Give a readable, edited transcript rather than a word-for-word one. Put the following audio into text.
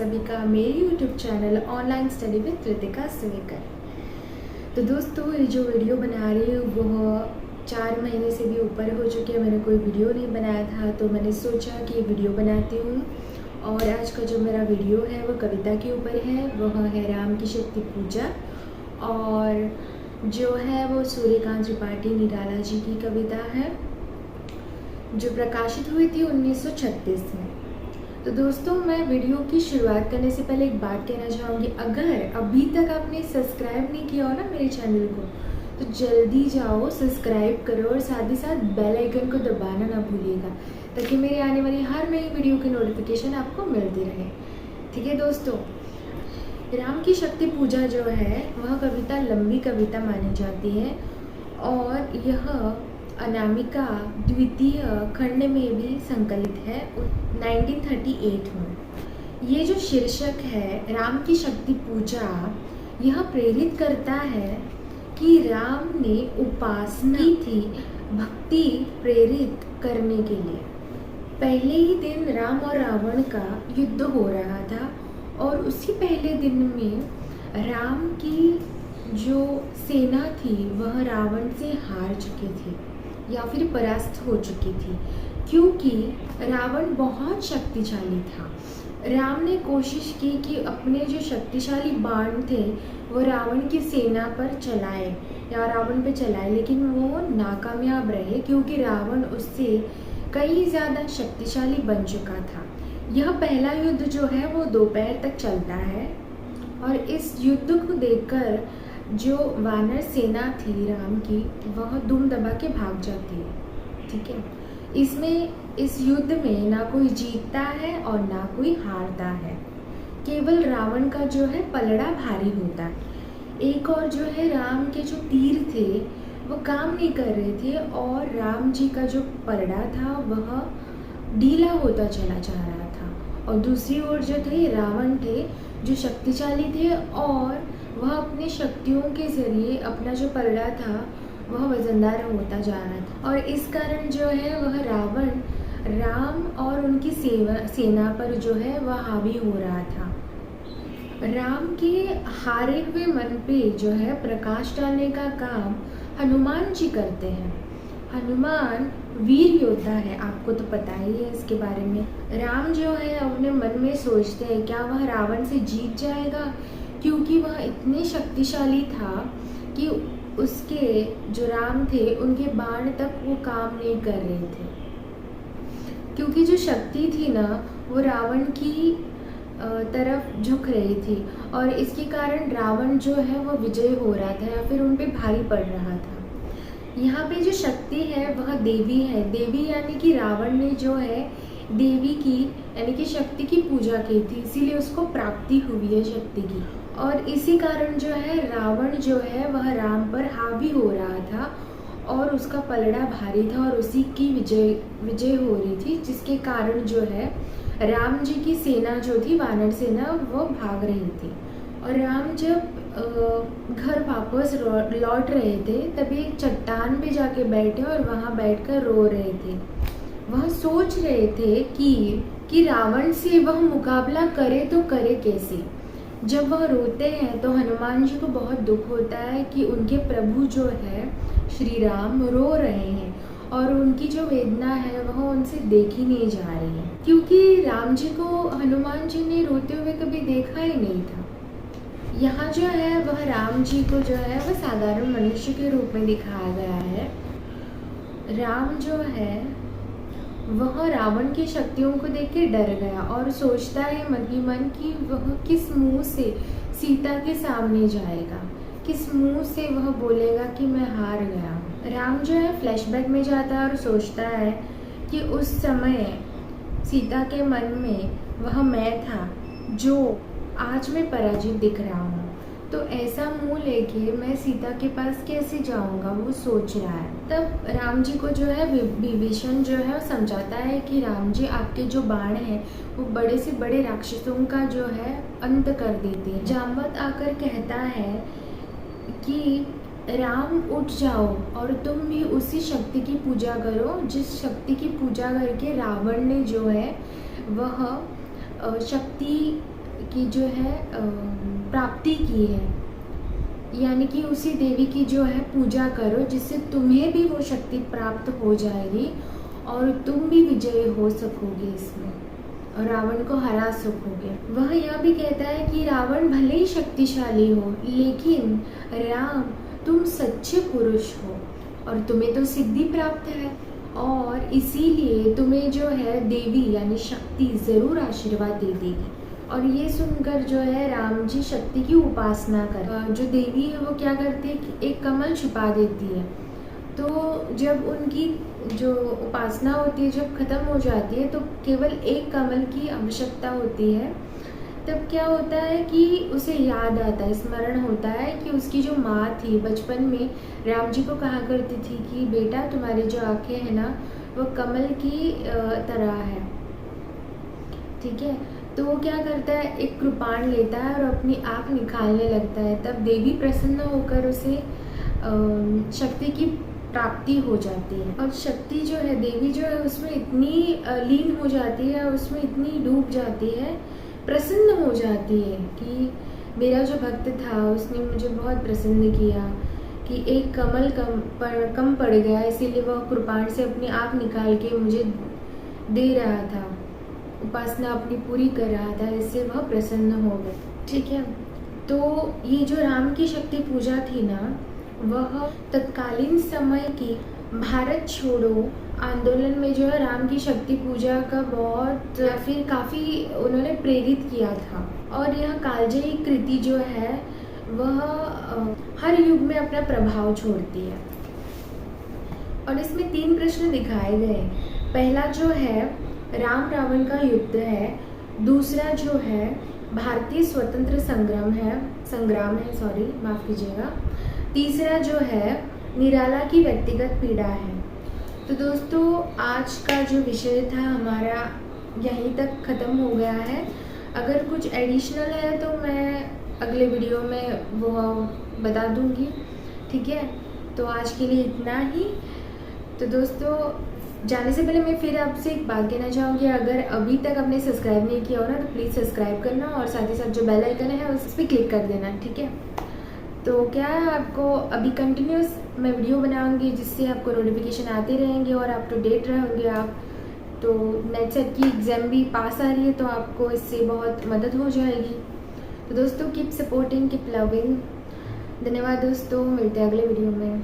सभी का मेरे YouTube channel online study with Ritika Swekar. तो दोस्तों, ये जो वीडियो बना रही हूँ वह 4 महीने से भी ऊपर हो चुके हैं। मैंने कोई वीडियो नहीं बनाया था, तो मैंने सोचा कि ये वीडियो बनाती हूँ। और आज का जो मेरा वीडियो है वो कविता के ऊपर है। वह है राम की शक्ति पूजा, और जो है वो सूर्यकांत त्रिपाठी निराला जी की कविता है, जो प्रकाशित हुई थी 1936 में। तो दोस्तों, मैं वीडियो की शुरुआत करने से पहले एक बात कहना चाहूँगी। अगर अभी तक आपने सब्सक्राइब नहीं किया हो ना मेरे चैनल को, तो जल्दी जाओ सब्सक्राइब करो और साथ ही साथ बेल आइकन को दबाना ना भूलिएगा, ताकि मेरे आने वाली हर नई वीडियो की नोटिफिकेशन आपको मिलती रहे। ठीक है दोस्तों, राम की शक्ति पूजा जो है वह कविता लंबी कविता मानी जाती है, और यह अनामिका द्वितीय खंड में भी संकलित है 1938 में। ये जो शीर्षक है राम की शक्ति पूजा, यह प्रेरित करता है कि राम ने उपासना की थी भक्ति प्रेरित करने के लिए। पहले ही दिन राम और रावण का युद्ध हो रहा था, और उसी पहले दिन में राम की जो सेना थी वह रावण से हार चुकी थी या फिर परास्त हो चुकी थी, क्योंकि रावण बहुत शक्तिशाली था। राम ने कोशिश की कि अपने जो शक्तिशाली बाण थे वो रावण की सेना पर चलाए या रावण पे चलाए, लेकिन वो नाकामयाब रहे, क्योंकि रावण उससे कई ज़्यादा शक्तिशाली बन चुका था। यह पहला युद्ध जो है वो दोपहर तक चलता है, और इस युद्ध को देखकर जो वानर सेना थी राम की, वह दुम दबा के भाग जाती है। ठीक है, इस युद्ध में ना कोई जीतता है और ना कोई हारता है, केवल रावण का जो है पलड़ा भारी होता है। एक और जो है राम के जो तीर थे वो काम नहीं कर रहे थे, और राम जी का जो पलड़ा था वह ढीला होता चला जा रहा था। और दूसरी ओर जो थे रावण थे जो शक्तिशाली थे, और वह अपनी शक्तियों के ज़रिए अपना जो पलड़ा था वह वजनदार होता जा रहा था, और इस कारण जो है वह रावण राम और उनकी सेना पर जो है वह हावी हो रहा था। राम के हारे हुए मन पे जो है प्रकाश डालने का काम हनुमान जी करते हैं। हनुमान वीर योद्धा है, आपको तो पता ही है इसके बारे में। राम जो है अपने मन में सोचते हैं क्या वह रावण से जीत जाएगा, क्योंकि वह इतने शक्तिशाली था कि उसके जो राम थे उनके बाण तक वो काम नहीं कर रहे थे, क्योंकि जो शक्ति थी ना वो रावण की तरफ झुक रही थी, और इसके कारण रावण जो है वो विजय हो रहा था या फिर उन पे भारी पड़ रहा था। यहाँ पे जो शक्ति है वह देवी है। देवी यानी कि रावण ने जो है देवी की यानी कि शक्ति की पूजा की थी, इसीलिए उसको प्राप्ति हुई है शक्ति की। और इसी कारण जो है रावण जो है वह राम पर हावी हो रहा था, और उसका पलड़ा भारी था, और उसी की विजय हो रही थी, जिसके कारण जो है राम जी की सेना जो थी वानर सेना वो भाग रही थी। और राम जब घर वापस लौट रहे थे तभी एक चट्टान पे जाके बैठे और वहाँ बैठकर रो रहे थे। वह सोच रहे थे कि रावण से वह मुकाबला करे तो करे कैसे। जब वह रोते हैं तो हनुमान जी को बहुत दुख होता है कि उनके प्रभु जो है श्री राम रो रहे हैं, और उनकी जो वेदना है वह उनसे देखी नहीं जा रही है, क्योंकि राम जी को हनुमान जी ने रोते हुए कभी देखा ही नहीं था। यहाँ जो है वह राम जी को जो है वह साधारण मनुष्य के रूप में दिखाया गया है। राम जो है वह रावण की शक्तियों को देख के डर गया, और सोचता है मन ही मन कि वह किस मुंह से सीता के सामने जाएगा, किस मुंह से वह बोलेगा कि मैं हार गया। राम जो है फ्लैशबैक में जाता है और सोचता है कि उस समय सीता के मन में वह मैं था जो आज मैं पराजित दिख रहा हूँ, तो ऐसा मुंह लेके मैं सीता के पास कैसे जाऊंगा, वो सोच रहा है। तब राम जी को जो है विभीषण जो है वो समझाता है कि राम जी आपके जो बाण हैं वो बड़े से बड़े राक्षसों का जो है अंत कर देते हैं। जामवंत आकर कहता है कि राम उठ जाओ और तुम भी उसी शक्ति की पूजा करो जिस शक्ति की पूजा करके रावण ने जो है वह शक्ति की जो है प्राप्ति की है, यानी कि उसी देवी की जो है पूजा करो, जिससे तुम्हें भी वो शक्ति प्राप्त हो जाएगी और तुम भी विजयी हो सकोगे इसमें और रावण को हरा सकोगे। वह यह भी कहता है कि रावण भले ही शक्तिशाली हो, लेकिन राम तुम सच्चे पुरुष हो और तुम्हें तो सिद्धि प्राप्त है, और इसीलिए तुम्हें जो है देवी यानी शक्ति ज़रूर आशीर्वाद दे देगी। और ये सुनकर जो है राम जी शक्ति की उपासना कर, जो देवी है वो क्या करती है कि एक कमल छुपा देती है। तो जब उनकी जो उपासना होती है जब ख़त्म हो जाती है, तो केवल एक कमल की आवश्यकता होती है। तब क्या होता है कि उसे याद आता है, स्मरण होता है कि उसकी जो माँ थी बचपन में राम जी को कहा करती थी कि बेटा तुम्हारी जो आँखें हैं ना वो कमल की तरह है, ठीक है। तो वो क्या करता है, एक कृपाण लेता है और अपनी आँख निकालने लगता है। तब देवी प्रसन्न होकर उसे शक्ति की प्राप्ति हो जाती है। और शक्ति जो है, देवी जो है उसमें इतनी लीन हो जाती है, उसमें इतनी डूब जाती है, प्रसन्न हो जाती है कि मेरा जो भक्त था उसने मुझे बहुत प्रसन्न किया कि एक कमल कम पड़ गया, इसीलिए वह कृपाण से अपनी आँख निकाल के मुझे दे रहा था, उपासना अपनी पूरी कर रहा था, इससे वह प्रसन्न हो गए, ठीक है। तो ये जो राम की शक्ति पूजा थी ना, वह तत्कालीन समय की भारत छोड़ो आंदोलन में जो है राम की शक्ति पूजा का बहुत या फिर काफ़ी उन्होंने प्रेरित किया था। और यह कालजयी कृति जो है वह हर युग में अपना प्रभाव छोड़ती है। और इसमें 3 प्रश्न दिखाए गए। पहला जो है राम रावण का युद्ध है, दूसरा जो है भारतीय स्वतंत्र संग्राम है, सॉरी माफ़ कीजिएगा, तीसरा जो है निराला की व्यक्तिगत पीड़ा है। तो दोस्तों आज का जो विषय था हमारा यहीं तक ख़त्म हो गया है। अगर कुछ एडिशनल है तो मैं अगले वीडियो में वो बता दूंगी, ठीक है। तो आज के लिए इतना ही। तो दोस्तों जाने से पहले मैं फिर आपसे एक बात कहना चाहूँगी, अगर अभी तक आपने सब्सक्राइब नहीं किया हो ना तो प्लीज़ सब्सक्राइब करना और साथ ही साथ जो बेल आइकन है उस पर क्लिक कर देना, ठीक है। तो क्या है, आपको अभी कंटिन्यूस मैं वीडियो बनाऊंगी जिससे आपको नोटिफिकेशन आते रहेंगे और अप टू डेट रहेंगे आप। तो नेट सेट की एग्ज़ाम भी पास आ रही है तो आपको इससे बहुत मदद हो जाएगी। तो दोस्तों कीप सपोर्टिंग, कीप लविंग। धन्यवाद दोस्तों, मिलते हैं अगले वीडियो में।